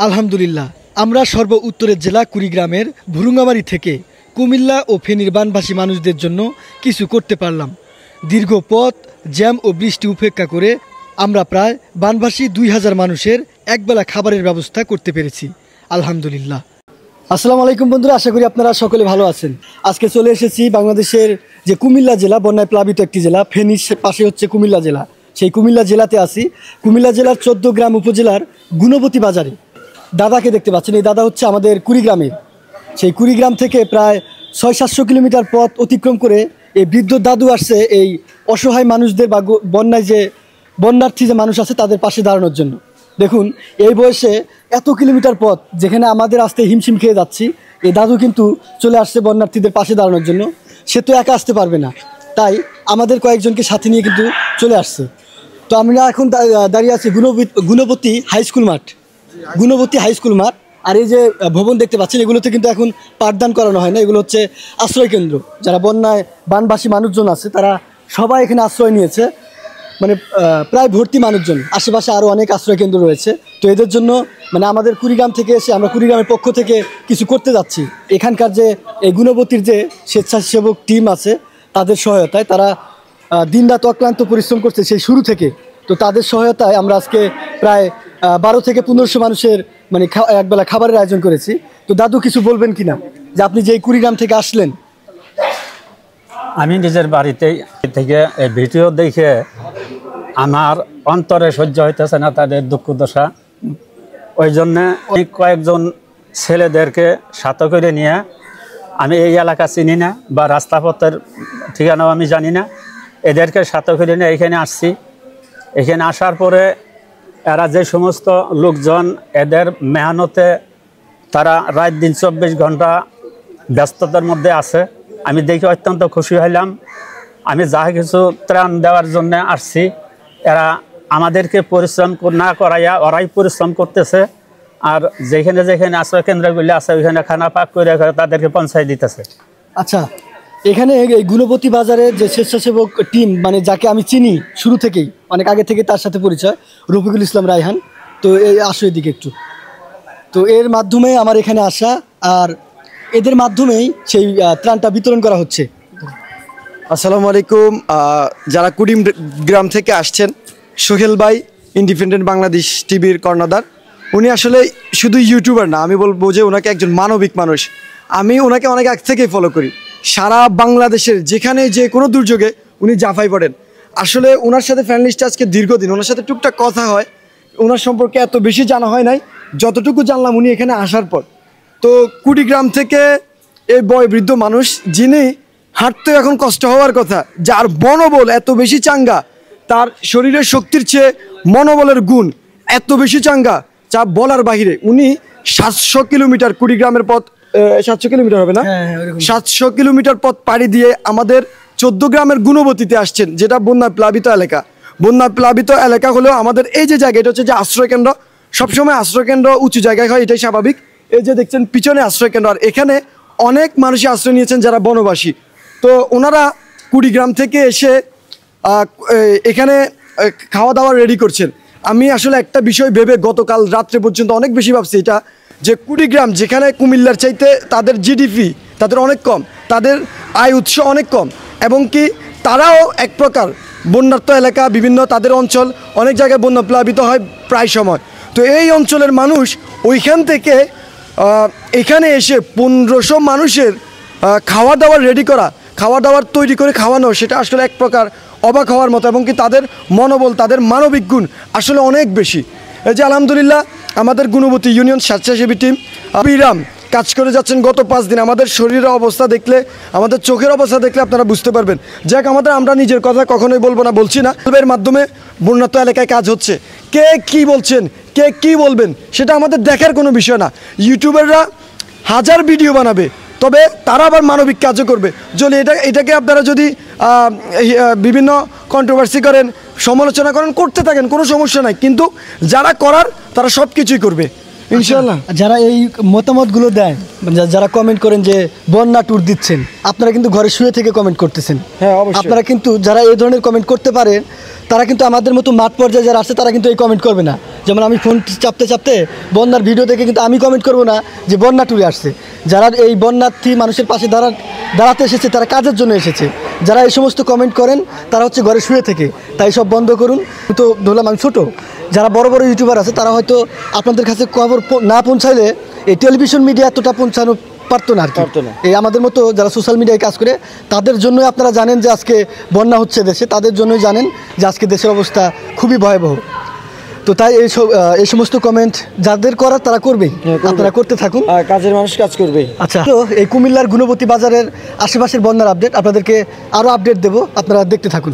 আলহামদুলিল্লাহ, আমরা সর্ব উত্তরের জেলা কুড়িগ্রামের ভুরুঙ্গামারি থেকে কুমিল্লা ও ফেনীর বানভাসী মানুষদের জন্য কিছু করতে পারলাম। দীর্ঘ পথ, জ্যাম ও বৃষ্টি উপেক্ষা করে আমরা প্রায় বানভাসী 2000 মানুষের একবেলা খাবারের ব্যবস্থা করতে পেরেছি। আলহামদুলিল্লাহ। আসসালামু আলাইকুম বন্ধুরা, আশা করি আপনারা সকলে ভালো আছেন। আজকে চলে এসেছি বাংলাদেশের যে কুমিল্লা জেলা, বন্যায় প্লাবিত একটি জেলা। ফেনীর পাশে হচ্ছে কুমিল্লা জেলা। সেই কুমিল্লা জেলাতে আছি। কুমিল্লা জেলার 14 গ্রাম উপজেলার গুণবতী বাজারে দাদাকে দেখতে পাচ্ছেন। এই দাদা হচ্ছে আমাদের কুড়িগ্রামের। সেই কুড়িগ্রাম থেকে প্রায় 600-700 কিলোমিটার পথ অতিক্রম করে এই বৃদ্ধ দাদু আসছে এই অসহায় মানুষদের বা বন্যায় যে বন্যার্থী যে মানুষ আছে তাদের পাশে দাঁড়ানোর জন্য। দেখুন, এই বয়সে এত কিলোমিটার পথ যেখানে আমাদের আসতে হিমশিম খেয়ে যাচ্ছি, এই দাদু কিন্তু চলে আসছে বন্যার্থীদের পাশে দাঁড়ানোর জন্য। সে তো একা আসতে পারবে না, তাই আমাদের কয়েকজনকে সাথে নিয়ে কিন্তু চলে আসছে। তো আমরা এখন দাঁড়িয়ে আছি গুণবতী হাই স্কুল মাঠ। গুণবতী হাই স্কুল মাঠ। আর এই যে ভবন দেখতে পাচ্ছেন, এগুলোতে কিন্তু এখন পাঠদান করানো হয় না, এগুলো হচ্ছে আশ্রয় কেন্দ্র। যারা বন্যায় বানভাসী মানুষজন আছে তারা সবাই এখানে আশ্রয় নিয়েছে, মানে প্রায় ভর্তি মানুষজন। আশেপাশে আরও অনেক আশ্রয় কেন্দ্র রয়েছে। তো এদের জন্য মানে আমাদের কুড়িগ্রাম থেকে এসে আমরা কুড়িগ্রামের পক্ষ থেকে কিছু করতে যাচ্ছি। এখানকার যে এই গুণবতীর যে স্বেচ্ছাসেবক টিম আছে তাদের সহায়তায়, তারা দিনরাত অক্লান্ত পরিশ্রম করছে সেই শুরু থেকে। তো তাদের সহায়তায় আমরা আজকে প্রায় 12 থেকে 1500 মানুষের মানে একবেলা খাবারের আয়োজন করেছি। তো দাদু কিছু বলবেন কিনা, যে আপনি যে কুড়িগ্রাম থেকে আসলেন? আমি নিজের বাড়িতেই থেকে এই ভিডিও দেখে আমার অন্তরে সহ্য হইতেছে না তাদের দুঃখ দশা। ওই জন্যে কয়েকজন ছেলেদেরকে সাথে করে নিয়ে, আমি এই এলাকা চিনি না বা রাস্তাপথের ঠিকানাও আমি জানি না, এদেরকে সাথে করে নিয়ে এখানে আসছি। এখানে আসার পরে এরা যে সমস্ত লোকজন এদের মেহনতে তারা রাত দিন 24 ঘন্টা ব্যস্ততার মধ্যে আছে, আমি দেখে অত্যন্ত খুশি হইলাম। আমি যা কিছু ত্রাণ দেওয়ার জন্য আসছি, এরা আমাদেরকে পরিশ্রম না করাইয়া ওরাই পরিশ্রম করতেছে। আর যেখানে যেখানে আশ্রয় কেন্দ্রগুলি আছে ওইখানে খানা পাক করে তাদেরকে পৌঁছায় দিতেছে। আচ্ছা, এখানে এই গুণবতী বাজারের যে স্বেচ্ছাসেবক টিম, মানে যাকে আমি চিনি শুরু থেকেই, অনেক আগে থেকে তার সাথে পরিচয়, রফিকুল ইসলাম রায়হান। তো এই আসো এদিকে একটু। তো এর মাধ্যমে আমার এখানে আসা, আর এদের মাধ্যমেই সেই ত্রাণটা বিতরণ করা হচ্ছে। আসসালামু আলাইকুম। যারা কুড়িগ্রাম থেকে আসছেন, সোহেল ভাই ইন্ডিপেন্ডেন্ট বাংলাদেশ টিভির কর্ণধার, উনি আসলে শুধু ইউটিউবার না, আমি বলবো যে ওনাকে একজন মানবিক মানুষ। আমি ওনাকে অনেক আগ থেকেই ফলো করি। সারা বাংলাদেশের যেখানে যে কোনো দুর্যোগে উনি জাফাই পড়েন। আসলে ওনার সাথে ফ্যান লিস্ট আজকে দীর্ঘদিন, ওনার সাথে টুকটাক কথা হয়, ওনার সম্পর্কে এত বেশি জানা হয় নাই, যতটুকু জানলাম উনি এখানে আসার পর। তো কুড়িগ্রাম থেকে এই বৃদ্ধ মানুষ, যিনি হাঁটতে এখন কষ্ট হওয়ার কথা, যার মনোবল এত বেশি চাঙ্গা, তার শরীরের শক্তির চেয়ে মনোবলের গুণ এত বেশি চাঙ্গা যা বলার বাহিরে। উনি 700 কিলোমিটার কুড়িগ্রামের পথ, 700 কিলোমিটার হবে না, 700 কিলোমিটার পথ পাড়ি দিয়ে আমাদের 14 গ্রামের গুণবতীতে আসছেন, যেটা বন্যা প্লাবিত এলাকা। বন্যা প্লাবিত এলাকা হলেও আমাদের এই যে জায়গা, এটা হচ্ছে যে আশ্রয়কেন্দ্র। সবসময় আশ্রয়কেন্দ্র উঁচু জায়গায় হয়, এটাই স্বাভাবিক। এই যে দেখছেন পিছনে আশ্রয়কেন্দ্র, আর এখানে অনেক মানুষই আশ্রয় নিয়েছেন যারা বনবাসী। তো ওনারা কুড়িগ্রাম থেকে এসে এখানে খাওয়া দাওয়া রেডি করছেন। আমি আসলে একটা বিষয় ভেবে গতকাল রাত্রে পর্যন্ত অনেক বেশি ভাবছি, এটা যে কুড়িগ্রাম যেখানে কুমিল্লার চাইতে তাদের জিডিপি তাদের অনেক কম, তাদের আয় উৎস অনেক কম, এবং কি তারাও এক প্রকার বন্যার্ত এলাকা, বিভিন্ন তাদের অঞ্চল অনেক জায়গায় বন্যা প্লাবিত হয় প্রায় সময়। তো এই অঞ্চলের মানুষ ওইখান থেকে এখানে এসে 1500 মানুষের খাওয়া দাওয়ার রেডি করা, খাওয়া দাওয়ার তৈরি করে খাওয়ানো, সেটা আসলে এক প্রকার অবাক হওয়ার মতো। এবং কি তাদের মনোবল, তাদের মানবিক গুণ আসলে অনেক বেশি। এই যে আলহামদুলিল্লাহ আমাদের গুণবতী ইউনিয়ন স্বেচ্ছাসেবী টিম বিরাম কাজ করে যাচ্ছেন গত 5 দিন। আমাদের শরীরের অবস্থা দেখলে, আমাদের চোখের অবস্থা দেখলে আপনারা বুঝতে পারবেন। যাক, আমরা নিজের কথা কখনোই বলবো না, বলছি না। এর মাধ্যমে বন্যাত এলাকায় কাজ হচ্ছে, কে কি বলছেন, কে কি বলবেন সেটা আমাদের দেখার কোনো বিষয় না। ইউটিউবাররা 1000 ভিডিও বানাবে, তবে তারা আবার মানবিক কাজও করবে। যদি এটাকে আপনারা যদি বিভিন্ন কন্ট্রোভার্সি করেন, সমালোচনা করেন, করতে থাকেন, কোনো সমস্যা নাই, কিন্তু যারা করার তারা সব কিছুই করবে ইনশাআল্লাহ। যারা এই মতামতগুলো দেন, যারা কমেন্ট করেন যে বন্যা ট্যুর দিচ্ছেন, আপনারা কিন্তু ঘরে শুয়ে থেকে কমেন্ট করতেছেন। হ্যাঁ, অবশ্যই। আপনারা কিন্তু যারা এই ধরনের কমেন্ট করতে পারে তারা কিন্তু আমাদের মতো মাঠ পর্যায়ে যারা আছে তারা কিন্তু এই কমেন্ট করবে না। যেমন আমি ফোন চাপতে চাপতে বন্যার ভিডিও দেখে কিন্তু আমি কমেন্ট করব না যে বন্যা টুরে আসছে। যারা এই বন্যার্থী মানুষের পাশে দাঁড়াতে এসেছে তারা কাজের জন্য এসেছে। যারা এই সমস্ত কমেন্ট করেন তারা হচ্ছে ঘরে শুয়ে থেকে, তাই সব বন্ধ করুন। তো ধরলাম আমি ছোটো, যারা বড় বড় ইউটিউবার আছে তারা হয়তো আপনাদের কাছে খবর না পৌঁছাইলে এই টেলিভিশন মিডিয়া এতটা পৌঁছানো পারতো না আর কি। পারতো না। এই আমাদের মতো যারা সোশ্যাল মিডিয়ায় কাজ করে তাদের জন্যই আপনারা জানেন যে আজকে বন্যা হচ্ছে দেশে, তাদের জন্যই জানেন যে আজকে দেশের অবস্থা খুবই ভয়াবহ। তো তাই এই সমস্ত কমেন্ট যাদের করার তারা করবেই, করবে। আপনারা করতে থাকুন। আর কাজের মানুষ কাজ করবে। আচ্ছা, তো এই কুমিল্লার গুণবতী বাজারের আশেপাশের বন্যার আপডেট আপনাদেরকে আরও আপডেট দেবো, আপনারা দেখতে থাকুন।